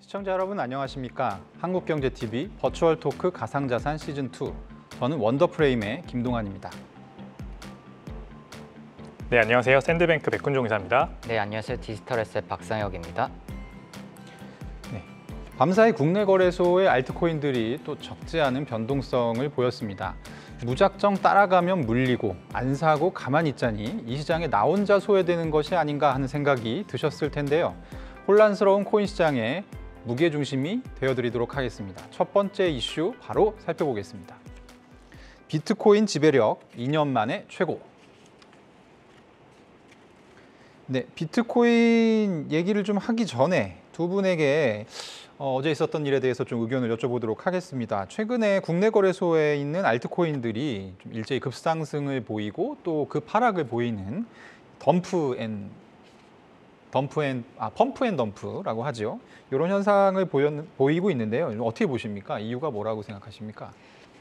시청자 여러분 안녕하십니까? 한국경제TV 버추얼 토크 가상자산 시즌2 저는 원더프레임의 김동환입니다. 네, 안녕하세요. 샌드뱅크 백훈종 이사입니다. 네, 안녕하세요. 디지털에셋 박상혁입니다. 네, 밤사이 국내 거래소의 알트코인들이 또 적지 않은 변동성을 보였습니다. 무작정 따라가면 물리고 안 사고 가만히 있자니 이 시장에 나 혼자 소외되는 것이 아닌가 하는 생각이 드셨을 텐데요. 혼란스러운 코인 시장에 무게중심이 되어드리도록 하겠습니다. 첫 번째 이슈 바로 살펴보겠습니다. 비트코인 지배력 2년 만에 최고. 네, 비트코인 얘기를 좀 하기 전에 두 분에게 어제 있었던 일에 대해서 좀 의견을 여쭤보도록 하겠습니다. 최근에 국내 거래소에 있는 알트코인들이 좀 일제히 급상승을 보이고 또 그 하락을 보이는 펌프 앤 덤프라고 하죠. 이런 현상을 보이고 있는데요. 어떻게 보십니까? 이유가 뭐라고 생각하십니까?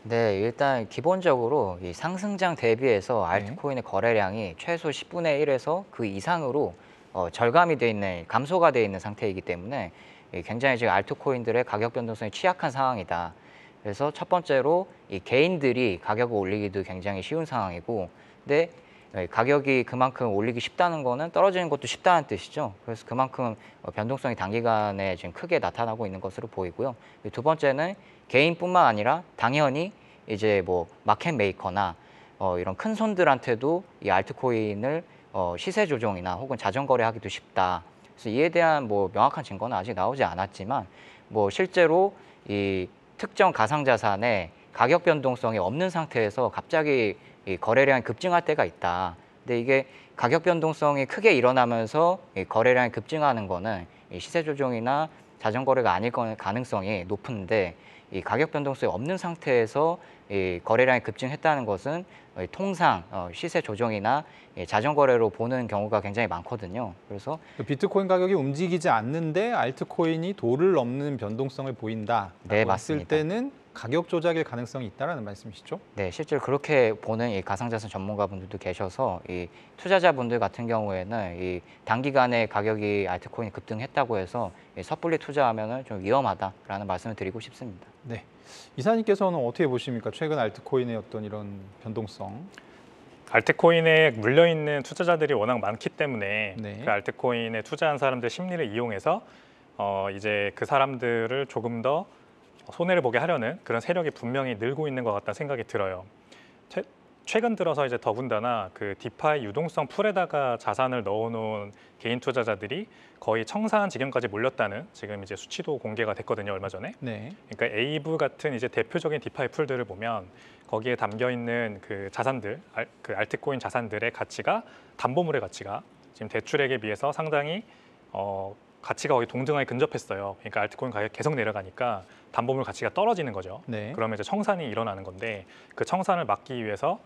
네, 일단 기본적으로 이 상승장 대비해서 알트코인의 거래량이 최소 10분의 1에서 그 이상으로 절감이 돼 있는, 감소가 돼 있는 상태이기 때문에 굉장히 지금 알트코인들의 가격 변동성이 취약한 상황이다. 그래서 첫 번째로 이 개인들이 가격을 올리기도 굉장히 쉬운 상황이고, 근데 가격이 그만큼 올리기 쉽다는 거는 떨어지는 것도 쉽다는 뜻이죠. 그래서 그만큼 변동성이 단기간에 지금 크게 나타나고 있는 것으로 보이고요. 두 번째는 개인뿐만 아니라 당연히 이제 뭐 마켓 메이커나 이런 큰 손들한테도 이 알트코인을 시세 조정이나 혹은 자전 거래하기도 쉽다. 그래서 이에 대한 뭐 명확한 증거는 아직 나오지 않았지만 뭐 실제로 이 특정 가상자산의 가격 변동성이 없는 상태에서 갑자기 이 거래량이 급증할 때가 있다. 근데 이게 가격 변동성이 크게 일어나면서 이 거래량이 급증하는 거는 이 시세 조정이나 자전 거래가 아닐 가능성이 높은데, 이 가격 변동성이 없는 상태에서 이 거래량이 급증했다는 것은 통상 시세 조정이나 자전 거래로 보는 경우가 굉장히 많거든요. 그래서 비트코인 가격이 움직이지 않는데 알트코인이 도를 넘는 변동성을 보인다. 네, 맞습니다. 했을 때는 가격 조작일 가능성이 있다는 말씀이시죠? 네, 실제로 그렇게 보는 이 가상자산 전문가분들도 계셔서 이 투자자분들 같은 경우에는 이 단기간에 가격이 알트코인이 급등했다고 해서 섣불리 투자하면은 좀 위험하다라는 말씀을 드리고 싶습니다. 네, 이사님께서는 어떻게 보십니까? 최근 알트코인의 어떤 이런 변동성? 알트코인에 물려있는 투자자들이 워낙 많기 때문에 네. 그 알트코인에 투자한 사람들 심리를 이용해서 이제 그 사람들을 조금 더 손해를 보게 하려는 그런 세력이 분명히 늘고 있는 것 같다는 생각이 들어요. 최근 들어서 이제 더군다나 그 디파이 유동성 풀에다가 자산을 넣어놓은 개인 투자자들이 거의 청산한 지경까지 몰렸다는 지금 이제 수치도 공개가 됐거든요, 얼마 전에. 네. 그러니까 에이브 같은 이제 대표적인 디파이 풀들을 보면 거기에 담겨 있는 그 자산들, 그 알트코인 자산들의 가치가, 담보물의 가치가 지금 대출액에 비해서 상당히 가치가 거의 동등하게 근접했어요. 그러니까 알트코인 가격이 계속 내려가니까 담보물 가치가 떨어지는 거죠. 네. 그러면 이제 청산이 일어나는 건데, 그 청산을 막기 위해서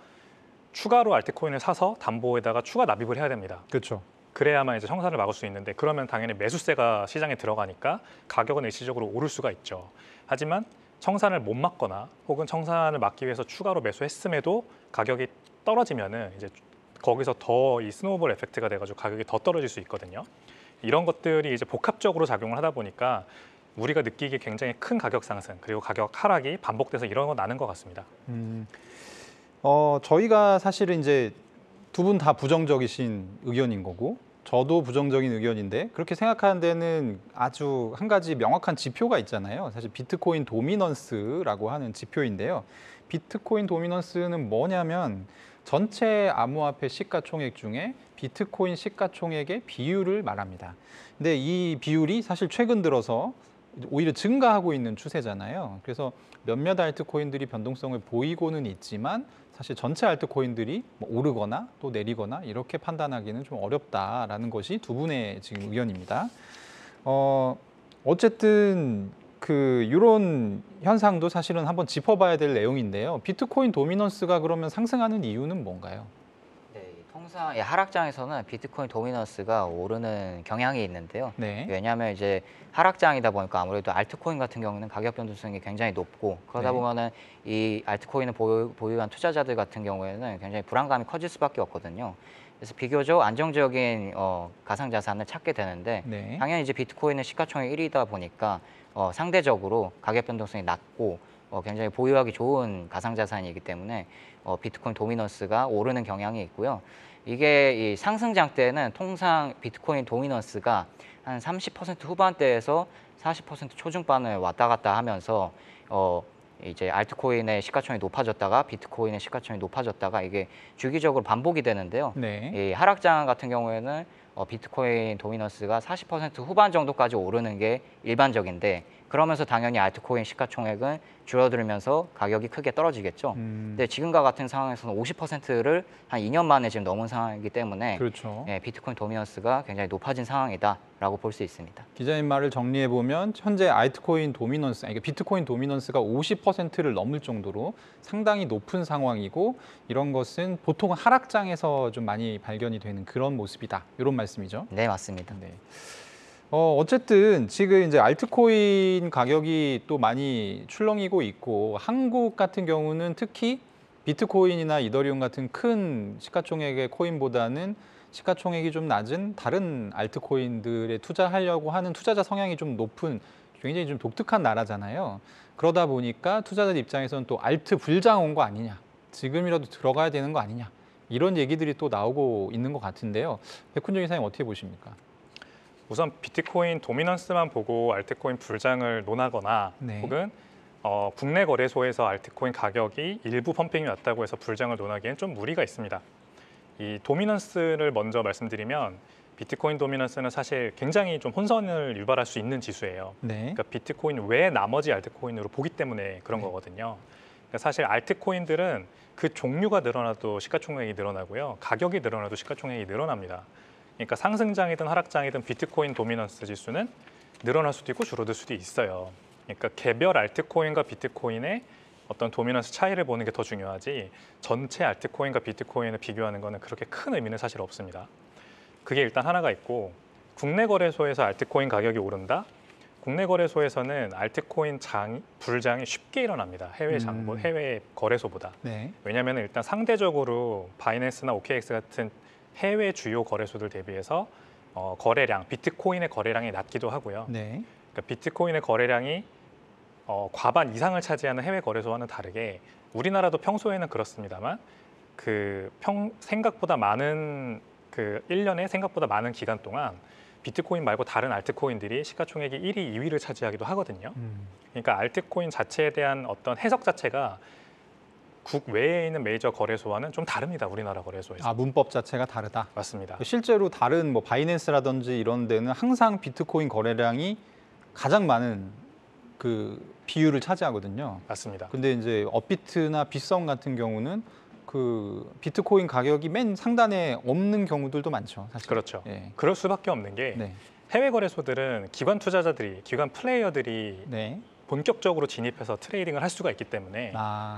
추가로 알트코인을 사서 담보에다가 추가 납입을 해야 됩니다. 그렇죠. 그래야만 이제 청산을 막을 수 있는데, 그러면 당연히 매수세가 시장에 들어가니까 가격은 일시적으로 오를 수가 있죠. 하지만 청산을 못 막거나 혹은 청산을 막기 위해서 추가로 매수했음에도 가격이 떨어지면은 이제 거기서 더 이 스노우볼 에펙트가 돼가지고 가격이 더 떨어질 수 있거든요. 이런 것들이 이제 복합적으로 작용을 하다 보니까 우리가 느끼기에 굉장히 큰 가격 상승 그리고 가격 하락이 반복돼서 일어나는 것 같습니다. 저희가 사실은 이제 두 분 다 부정적이신 의견인 거고 저도 부정적인 의견인데, 그렇게 생각하는 데는 아주 한 가지 명확한 지표가 있잖아요. 사실 비트코인 도미넌스라고 하는 지표인데요. 비트코인 도미넌스는 뭐냐면 전체 암호화폐 시가총액 중에 비트코인 시가총액의 비율을 말합니다. 근데 이 비율이 사실 최근 들어서 오히려 증가하고 있는 추세잖아요. 그래서 몇몇 알트코인들이 변동성을 보이고는 있지만 사실 전체 알트코인들이 오르거나 또 내리거나 이렇게 판단하기는 좀 어렵다라는 것이 두 분의 지금 의견입니다. 어쨌든 이런 현상도 사실은 한번 짚어봐야 될 내용인데요. 비트코인 도미넌스가 그러면 상승하는 이유는 뭔가요? 네, 통상 하락장에서는 비트코인 도미넌스가 오르는 경향이 있는데요. 네. 왜냐하면 이제 하락장이다 보니까 아무래도 알트코인 같은 경우는 가격 변동성이 굉장히 높고, 그러다 네. 보면은 이 알트코인을 보유한 투자자들 같은 경우에는 굉장히 불안감이 커질 수밖에 없거든요. 그래서 비교적 안정적인 가상자산을 찾게 되는데 네. 당연히 이제 비트코인은 시가총액 1위다 보니까 상대적으로 가격 변동성이 낮고 굉장히 보유하기 좋은 가상자산이기 때문에 비트코인 도미넌스가 오르는 경향이 있고요. 이게 이 상승장 때는 통상 비트코인 도미넌스가 한 30% 후반대에서 40% 초중반을 왔다 갔다 하면서 이제 알트코인의 시가총액이 높아졌다가 비트코인의 시가총액이 높아졌다가 이게 주기적으로 반복이 되는데요. 네. 이 하락장 같은 경우에는 비트코인 도미넌스가 40% 후반 정도까지 오르는 게 일반적인데 그러면서 당연히 알트코인 시가총액은 줄어들면서 가격이 크게 떨어지겠죠. 근데 지금과 같은 상황에서는 50%를 한 2년 만에 지금 넘은 상황이기 때문에 그렇죠. 비트코인 도미넌스가 굉장히 높아진 상황이다라고 볼 수 있습니다. 기자님 말을 정리해 보면 현재 알트코인 도미넌스, 그러니까 비트코인 도미넌스가 50%를 넘을 정도로 상당히 높은 상황이고 이런 것은 보통 하락장에서 좀 많이 발견이 되는 그런 모습이다. 이런 말씀이죠. 네, 맞습니다. 네. 어쨌든 지금 이제 알트코인 가격이 또 많이 출렁이고 있고 한국 같은 경우는 특히 비트코인이나 이더리움 같은 큰 시가총액의 코인보다는 시가총액이 좀 낮은 다른 알트코인들에 투자하려고 하는 투자자 성향이 좀 높은 굉장히 좀 독특한 나라잖아요. 그러다 보니까 투자자들 입장에서는 또 알트 불장 온 거 아니냐, 지금이라도 들어가야 되는 거 아니냐 이런 얘기들이 또 나오고 있는 것 같은데요. 백훈정 이사님 어떻게 보십니까? 우선 비트코인 도미넌스만 보고 알트코인 불장을 논하거나 네. 혹은 국내 거래소에서 알트코인 가격이 일부 펌핑이 왔다고 해서 불장을 논하기엔 좀 무리가 있습니다. 이 도미넌스를 먼저 말씀드리면 비트코인 도미넌스는 사실 굉장히 좀 혼선을 유발할 수 있는 지수예요. 네. 그러니까 비트코인 외 나머지 알트코인으로 보기 때문에 그런 네. 거거든요. 그러니까 사실 알트코인들은 그 종류가 늘어나도 시가총액이 늘어나고요. 가격이 늘어나도 시가총액이 늘어납니다. 그러니까 상승장이든 하락장이든 비트코인 도미넌스 지수는 늘어날 수도 있고 줄어들 수도 있어요. 그러니까 개별 알트코인과 비트코인의 어떤 도미넌스 차이를 보는 게 더 중요하지 전체 알트코인과 비트코인을 비교하는 거는 그렇게 큰 의미는 사실 없습니다. 그게 일단 하나가 있고 국내 거래소에서 알트코인 가격이 오른다? 국내 거래소에서는 알트코인 불장이 쉽게 일어납니다. 해외 거래소보다. 네. 왜냐하면 일단 상대적으로 바이낸스나 OKX 같은 해외 주요 거래소들 대비해서 거래량, 비트코인의 거래량이 낮기도 하고요. 네. 그러니까 비트코인의 거래량이 과반 이상을 차지하는 해외 거래소와는 다르게 우리나라도 평소에는 그렇습니다만 생각보다 많은 1년에 생각보다 많은 기간 동안 비트코인 말고 다른 알트코인들이 시가총액이 1위, 2위를 차지하기도 하거든요. 그러니까 알트코인 자체에 대한 어떤 해석 자체가 국외에 있는 메이저 거래소와는 좀 다릅니다. 우리나라 거래소에서. 문법 자체가 다르다. 맞습니다. 실제로 다른 뭐 바이낸스라든지 이런 데는 항상 비트코인 거래량이 가장 많은 그 비율을 차지하거든요. 맞습니다. 근데 이제 업비트나 빗썸 같은 경우는 그 비트코인 가격이 맨 상단에 없는 경우들도 많죠. 사실. 그렇죠. 예. 그럴 수밖에 없는 게 네. 해외 거래소들은 기관 투자자들이, 기관 플레이어들이 네. 본격적으로 진입해서 트레이딩을 할 수가 있기 때문에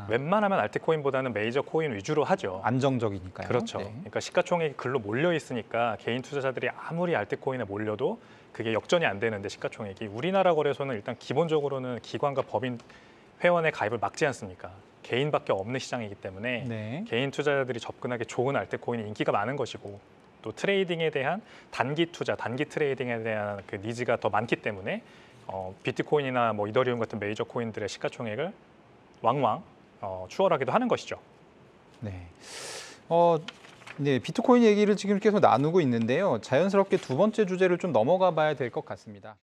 웬만하면 알트코인보다는 메이저 코인 위주로 하죠. 안정적이니까요. 그렇죠. 네. 그러니까 시가총액이 글로 몰려 있으니까 개인 투자자들이 아무리 알트코인에 몰려도 그게 역전이 안 되는데 시가총액이 우리나라 거래소는 일단 기본적으로는 기관과 법인 회원의 가입을 막지 않습니까? 개인밖에 없는 시장이기 때문에 네. 개인 투자자들이 접근하기 좋은 알트코인이 인기가 많은 것이고 또 트레이딩에 대한 단기 투자, 단기 트레이딩에 대한 그 니즈가 더 많기 때문에 비트코인이나 뭐 이더리움 같은 메이저 코인들의 시가총액을 왕왕 추월하기도 하는 것이죠. 네. 네, 비트코인 얘기를 지금 계속 나누고 있는데요. 자연스럽게 두 번째 주제를 좀 넘어가 봐야 될 것 같습니다.